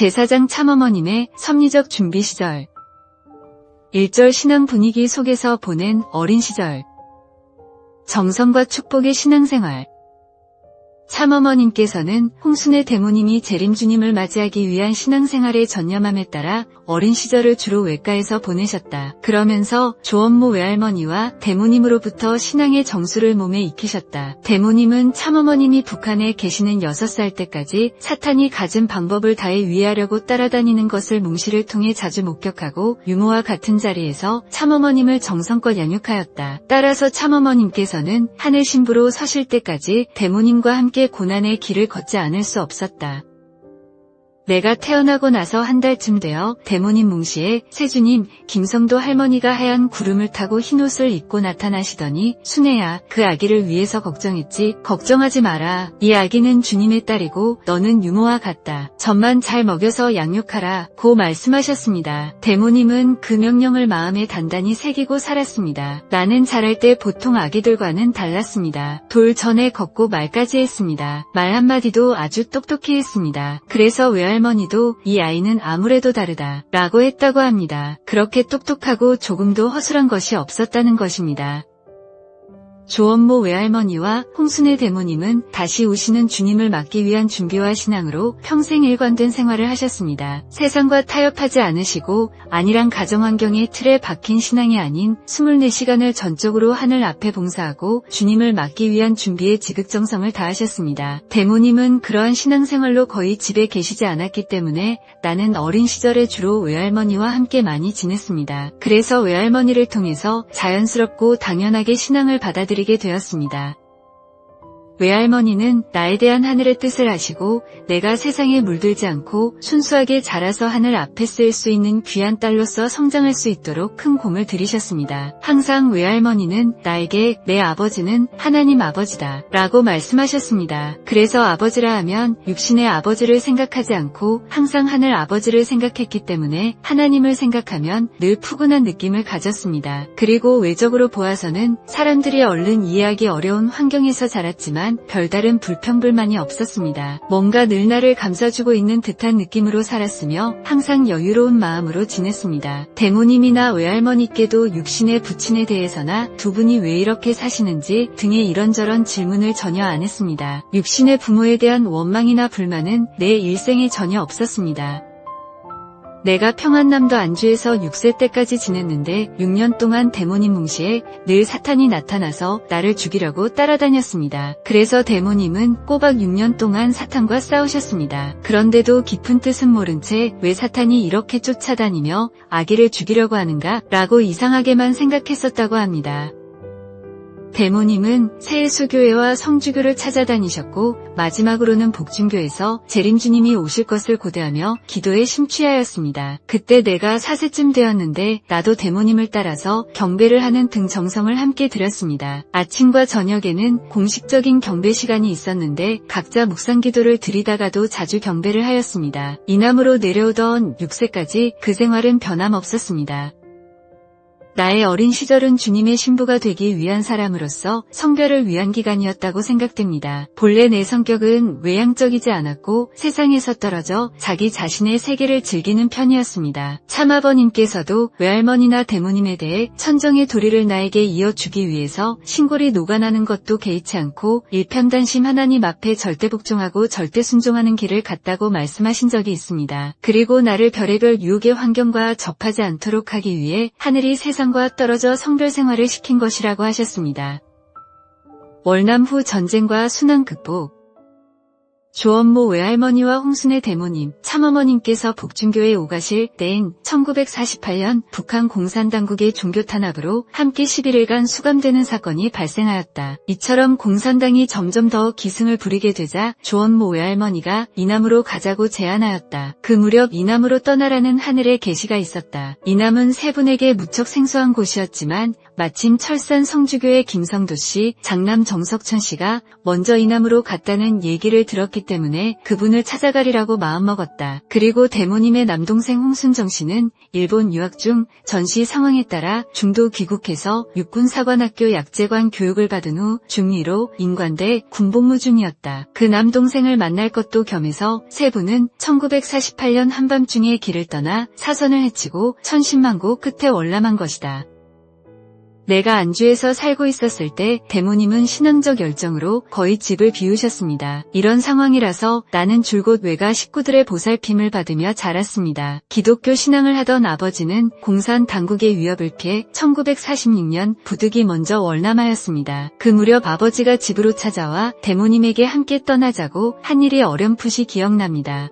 제사장 참어머님의 섭리적 준비 시절. 1절 신앙 분위기 속에서 보낸 어린 시절. 정성과 축복의 신앙생활. 참어머님께서는 홍순의 대모님이 재림주님을 맞이하기 위한 신앙생활에 전념함에 따라 어린 시절을 주로 외가에서 보내셨다. 그러면서 조원모 외할머니와 대모님으로부터 신앙의 정수를 몸에 익히셨다. 대모님은 참어머님이 북한에 계시는 6살 때까지 사탄이 가진 방법을 다해 위하려고 따라다니는 것을 몽시를 통해 자주 목격하고 유모와 같은 자리에서 참어머님을 정성껏 양육하였다. 따라서 참어머님께서는 하늘 신부로 서실 때까지 대모님과 함께 고난의 길을 걷지 않을 수 없었다. 내가 태어나고 나서 한 달쯤 되어 대모님 몽시에 세주님, 김성도 할머니가 하얀 구름을 타고 흰옷을 입고 나타나시더니 순애야, 그 아기를 위해서 걱정했지. 걱정하지 마라. 이 아기는 주님의 딸이고 너는 유모와 같다. 젖만 잘 먹여서 양육하라. 고 말씀하셨습니다. 대모님은 그 명령을 마음에 단단히 새기고 살았습니다. 나는 자랄 때 보통 아기들과는 달랐습니다. 돌 전에 걷고 말까지 했습니다. 말 한마디도 아주 똑똑히 했습니다. 그래서 외할머니도 이 아이는 아무래도 다르다 라고 했다고 합니다. 그렇게 똑똑하고 조금도 허술한 것이 없었다는 것입니다. 조원모 외할머니와 홍순의 대모님은 다시 오시는 주님을 맞기 위한 준비와 신앙으로 평생 일관된 생활을 하셨습니다. 세상과 타협하지 않으시고 안일한 가정환경의 틀에 박힌 신앙이 아닌 24시간을 전적으로 하늘 앞에 봉사하고 주님을 맞기 위한 준비에 지극정성을 다하셨습니다. 대모님은 그러한 신앙생활로 거의 집에 계시지 않았기 때문에 나는 어린 시절에 주로 외할머니와 함께 많이 지냈습니다. 그래서 외할머니를 통해서 자연스럽고 당연하게 신앙을 받아들이게 되었습니다. 외할머니는 나에 대한 하늘의 뜻을 아시고 내가 세상에 물들지 않고 순수하게 자라서 하늘 앞에 쓰일 수 있는 귀한 딸로서 성장할 수 있도록 큰 공을 들이셨습니다. 항상 외할머니는 나에게 내 아버지는 하나님 아버지다 라고 말씀하셨습니다. 그래서 아버지라 하면 육신의 아버지를 생각하지 않고 항상 하늘 아버지를 생각했기 때문에 하나님을 생각하면 늘 푸근한 느낌을 가졌습니다. 그리고 외적으로 보아서는 사람들이 얼른 이해하기 어려운 환경에서 자랐지만 별다른 불평불만이 없었습니다. 뭔가 늘 나를 감싸주고 있는 듯한 느낌으로 살았으며 항상 여유로운 마음으로 지냈습니다. 대모님이나 외할머니께도 육신의 부친에 대해서나 두 분이 왜 이렇게 사시는지 등의 이런저런 질문을 전혀 안 했습니다. 육신의 부모에 대한 원망이나 불만은 내 일생에 전혀 없었습니다. 내가 평안남도 안주에서 6세 때까지 지냈는데 6년 동안 대모님 몽시에 늘 사탄이 나타나서 나를 죽이려고 따라다녔습니다. 그래서 대모님은 꼬박 6년 동안 사탄과 싸우셨습니다. 그런데도 깊은 뜻은 모른 채 왜 사탄이 이렇게 쫓아다니며 아기를 죽이려고 하는가 라고 이상하게만 생각했었다고 합니다. 대모님은 세수교회와 성주교를 찾아다니셨고 마지막으로는 복중교에서 재림주님이 오실 것을 고대하며 기도에 심취하였습니다. 그때 내가 4세쯤 되었는데 나도 대모님을 따라서 경배를 하는 등 정성을 함께 드렸습니다. 아침과 저녁에는 공식적인 경배 시간이 있었는데 각자 묵상기도를 드리다가도 자주 경배를 하였습니다. 이남으로 내려오던 6세까지 그 생활은 변함없었습니다. 나의 어린 시절은 주님의 신부가 되기 위한 사람으로서 성별을 위한 기간이었다고 생각됩니다. 본래 내 성격은 외향적이지 않았고 세상에서 떨어져 자기 자신의 세계를 즐기는 편이었습니다. 참아버님께서도 외할머니나 대모님에 대해 천정의 도리를 나에게 이어주기 위해서 신골이 녹아나는 것도 개의치 않고 일편단심 하나님 앞에 절대 복종하고 절대 순종하는 길을 갔다고 말씀하신 적이 있습니다. 그리고 나를 별의별 유혹의 환경과 접하지 않도록 하기 위해 하늘이 세상과 떨어져 성별 생활을 시킨 것이라고 하셨습니다. 월남 후 전쟁과 순환 극복. 조원모 외할머니와 홍순의 대모님, 참어머님께서 복중교에 오가실 때인 1948년 북한 공산당국의 종교 탄압으로 함께 11일간 수감되는 사건이 발생하였다. 이처럼 공산당이 점점 더 기승을 부리게 되자 조원모 외할머니가 이남으로 가자고 제안하였다. 그 무렵 이남으로 떠나라는 하늘의 계시가 있었다. 이남은 세 분에게 무척 생소한 곳이었지만 마침 철산 성주교의 김성도 씨, 장남 정석천 씨가 먼저 이남으로 갔다는 얘기를 들었기 때문에 그분을 찾아가리라고 마음먹었다. 그리고 대모님의 남동생 홍순정 씨는 일본 유학 중 전시 상황에 따라 중도 귀국해서 육군사관학교 약제관 교육을 받은 후 중2로 인관대 군복무 중이었다. 그 남동생을 만날 것도 겸해서 세 분은 1948년 한밤중에 길을 떠나 사선을 헤치고 천신만고 끝에 월남한 것이다. 내가 안주에서 살고 있었을 때 대모님은 신앙적 열정으로 거의 집을 비우셨습니다. 이런 상황이라서 나는 줄곧 외가 식구들의 보살핌을 받으며 자랐습니다. 기독교 신앙을 하던 아버지는 공산 당국의 위협을 피해 1946년 부득이 먼저 월남하였습니다. 그 무렵 아버지가 집으로 찾아와 대모님에게 함께 떠나자고 한 일이 어렴풋이 기억납니다.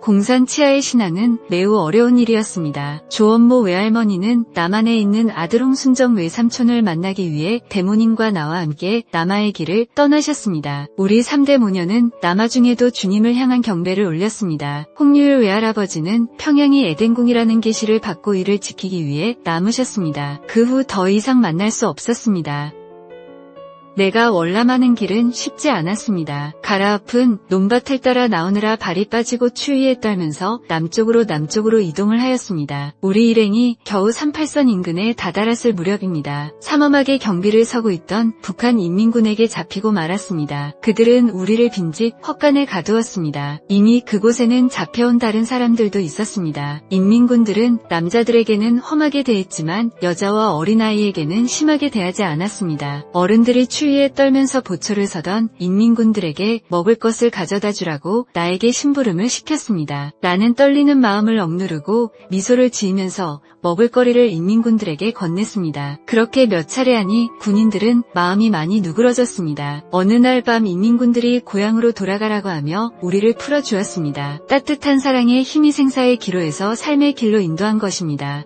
공산 치하의 신앙은 매우 어려운 일이었습니다. 조원모 외할머니는 남한에 있는 아들 홍순정 외삼촌을 만나기 위해 대모님과 나와 함께 남하의 길을 떠나셨습니다. 우리 3대 모녀는 남하 중에도 주님을 향한 경배를 올렸습니다. 홍유일 외할아버지는 평양이 에덴궁이라는 계시를 받고 이를 지키기 위해 남으셨습니다. 그 후 더 이상 만날 수 없었습니다. 내가 월남하는 길은 쉽지 않았습니다. 가라앉은 논밭을 따라 나오느라 발이 빠지고 추위에 떨면서 남쪽으로 이동을 하였습니다. 우리 일행이 겨우 38선 인근에 다다랐을 무렵입니다. 삼엄하게 경비를 서고 있던 북한 인민군에게 잡히고 말았습니다. 그들은 우리를 빈집 헛간에 가두었습니다. 이미 그곳에는 잡혀온 다른 사람들도 있었습니다. 인민군들은 남자들에게는 험하게 대했지만 여자와 어린아이에게는 심하게 대하지 않았습니다. 어른들이 추위에 떨면서 보초를 서던 인민군들에게 먹을 것을 가져다 주라고 나에게 심부름을 시켰습니다. 나는 떨리는 마음을 억누르고 미소를 지으면서 먹을거리를 인민군들에게 건넸습니다. 그렇게 몇 차례 하니 군인들은 마음이 많이 누그러졌습니다. 어느 날 밤 인민군들이 고향으로 돌아가라고 하며 우리를 풀어주었습니다. 따뜻한 사랑의 힘이 생사의 기로에서 삶의 길로 인도한 것입니다.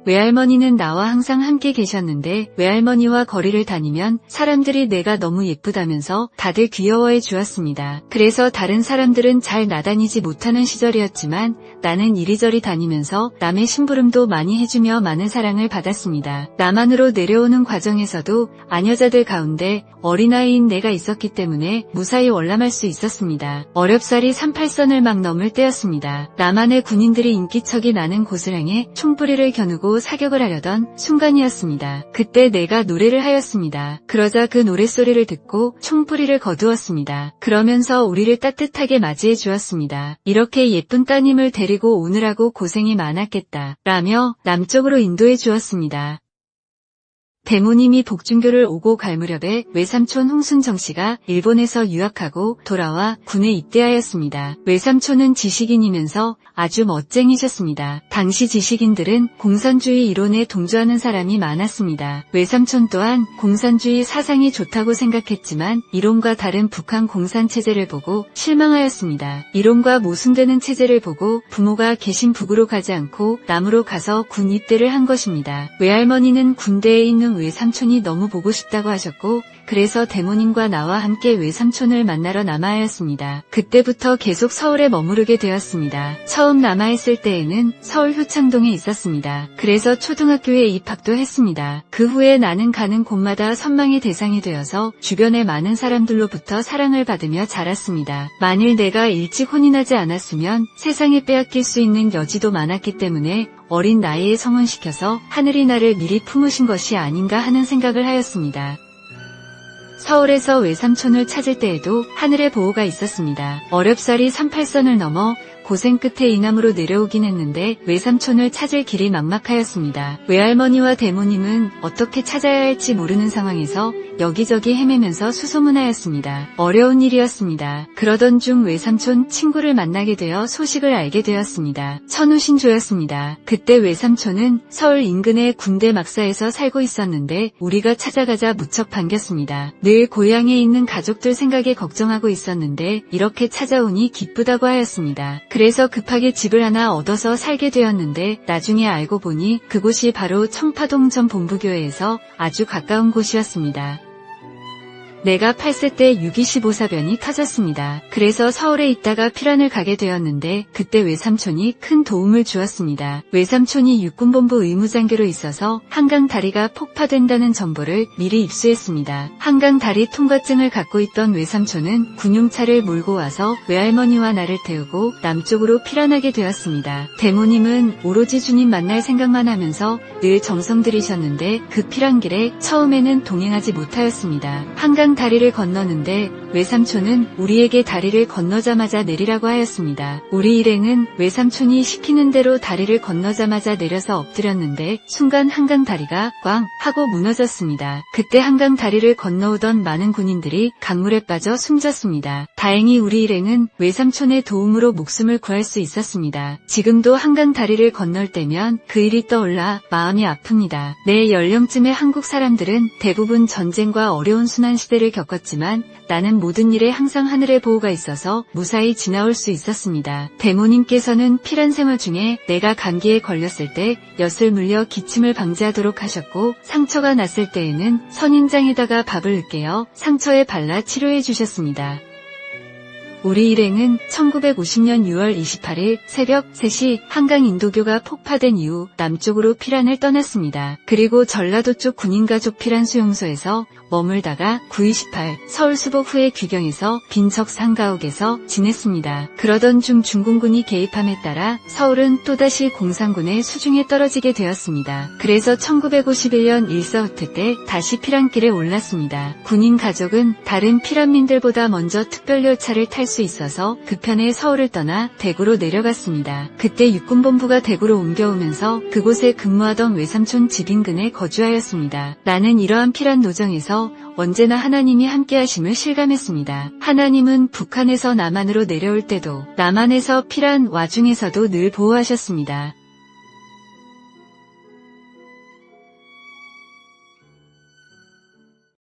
외할머니는 나와 항상 함께 계셨는데 외할머니와 거리를 다니면 사람들이 내가 너무 예쁘다면서 다들 귀여워해 주었습니다. 그래서 다른 사람들은 잘 나다니지 못하는 시절이었지만 나는 이리저리 다니면서 남의 심부름도 많이 해주며 많은 사랑을 받았습니다. 남한으로 내려오는 과정에서도 아녀자들 가운데 어린아이인 내가 있었기 때문에 무사히 월남할 수 있었습니다. 어렵사리 38선을 막 넘을 때였습니다. 남한의 군인들이 인기척이 나는 곳을 향해 총부리를 겨누고 사격을 하려던 순간이었습니다. 그때 내가 노래를 하였습니다. 그러자 그 노랫소리를 듣고 총부리를 거두었습니다. 그러면서 우리를 따뜻하게 맞이해 주었습니다. 이렇게 예쁜 따님을 데리고 오느라고 고생이 많았겠다 라며 남쪽으로 인도해 주었습니다. 대모님이 복중교를 오고 갈 무렵에 외삼촌 홍순정 씨가 일본에서 유학하고 돌아와 군에 입대하였습니다. 외삼촌은 지식인이면서 아주 멋쟁이셨습니다. 당시 지식인들은 공산주의 이론에 동조하는 사람이 많았습니다. 외삼촌 또한 공산주의 사상이 좋다고 생각했지만 이론과 다른 북한 공산체제를 보고 실망하였습니다. 이론과 모순되는 체제를 보고 부모가 계신 북으로 가지 않고 남으로 가서 군 입대를 한 것입니다. 외할머니는 군대에 있는 외삼촌이 너무 보고 싶다고 하셨고 그래서 대모님과 나와 함께 외삼촌을 만나러 남하하였습니다. 그때부터 계속 서울에 머무르게 되었습니다. 처음 남하했을 때에는 서울 효창동에 있었습니다. 그래서 초등학교에 입학도 했습니다. 그 후에 나는 가는 곳마다 선망의 대상이 되어서 주변의 많은 사람들로부터 사랑을 받으며 자랐습니다. 만일 내가 일찍 혼이 나지 않았으면 세상에 빼앗길 수 있는 여지도 많았기 때문에 어린 나이에 성혼시켜서 하늘이 나를 미리 품으신 것이 아닌가 하는 생각을 하였습니다. 서울에서 외삼촌을 찾을 때에도 하늘의 보호가 있었습니다. 어렵사리 38선을 넘어 고생 끝에 이남으로 내려오긴 했는데 외삼촌을 찾을 길이 막막하였습니다. 외할머니와 대모님은 어떻게 찾아야 할지 모르는 상황에서 여기저기 헤매면서 수소문하였습니다. 어려운 일이었습니다. 그러던 중 외삼촌 친구를 만나게 되어 소식을 알게 되었습니다. 천우신조였습니다. 그때 외삼촌은 서울 인근의 군대 막사에서 살고 있었는데 우리가 찾아가자 무척 반겼습니다. 늘 고향에 있는 가족들 생각에 걱정하고 있었는데 이렇게 찾아오니 기쁘다고 하였습니다. 그래서 급하게 집을 하나 얻어서 살게 되었는데 나중에 알고 보니 그곳이 바로 청파동 전 본부교회에서 아주 가까운 곳이었습니다. 내가 8세 때 6.25사변이 터졌습니다. 그래서 서울에 있다가 피란을 가게 되었는데 그때 외삼촌이 큰 도움을 주었습니다. 외삼촌이 육군본부 의무장교로 있어서 한강 다리가 폭파된다는 정보를 미리 입수했습니다. 한강 다리 통과증을 갖고 있던 외삼촌은 군용차를 몰고 와서 외할머니와 나를 태우고 남쪽으로 피란하게 되었습니다. 대모님은 오로지 주님 만날 생각만 하면서 늘 정성 들이셨는데 그 피란길에 처음에는 동행하지 못하였습니다. 한강 다리를 건너는데 외삼촌은 우리에게 다리를 건너자마자 내리라고 하였습니다. 우리 일행은 외삼촌이 시키는 대로 다리를 건너자마자 내려서 엎드렸는데 순간 한강 다리가 꽝 하고 무너졌습니다. 그때 한강 다리를 건너오던 많은 군인들이 강물에 빠져 숨졌습니다. 다행히 우리 일행은 외삼촌의 도움으로 목숨을 구할 수 있었습니다. 지금도 한강 다리를 건널 때면 그 일이 떠올라 마음이 아픕니다. 내 연령쯤의 한국 사람들은 대부분 전쟁과 어려운 순환 시대를 겪었지만 나는 모든 일에 항상 하늘의 보호가 있어서 무사히 지나올 수 있었습니다. 대모님께서는 피란 생활 중에 내가 감기에 걸렸을 때 엿을 물려 기침을 방지하도록 하셨고 상처가 났을 때에는 선인장에다가 밥을 으깨어 상처에 발라 치료해 주셨습니다. 우리 일행은 1950년 6월 28일 새벽 3시 한강 인도교가 폭파된 이후 남쪽으로 피란을 떠났습니다. 그리고 전라도 쪽 군인가족 피란 수용소에서 머물다가 9.28 서울 수복 후에 귀경해서 빈척 한가옥에서 지냈습니다. 그러던 중 중공군이 개입함에 따라 서울은 또다시 공산군의 수중에 떨어지게 되었습니다. 그래서 1951년 일서후퇴 때 다시 피란길에 올랐습니다. 군인 가족은 다른 피란민들보다 먼저 특별열차를 탈 수 있어서 급편에 서울을 떠나 대구로 내려갔습니다. 그때 육군본부가 대구로 옮겨오면서 그곳에 근무하던 외삼촌 집 인근에 거주하였습니다. 나는 이러한 피란 노정에서 언제나 하나님이 함께하심을 실감했습니다. 하나님은 북한에서 남한으로 내려올 때도 남한에서 피란 와중에서도 늘 보호하셨습니다.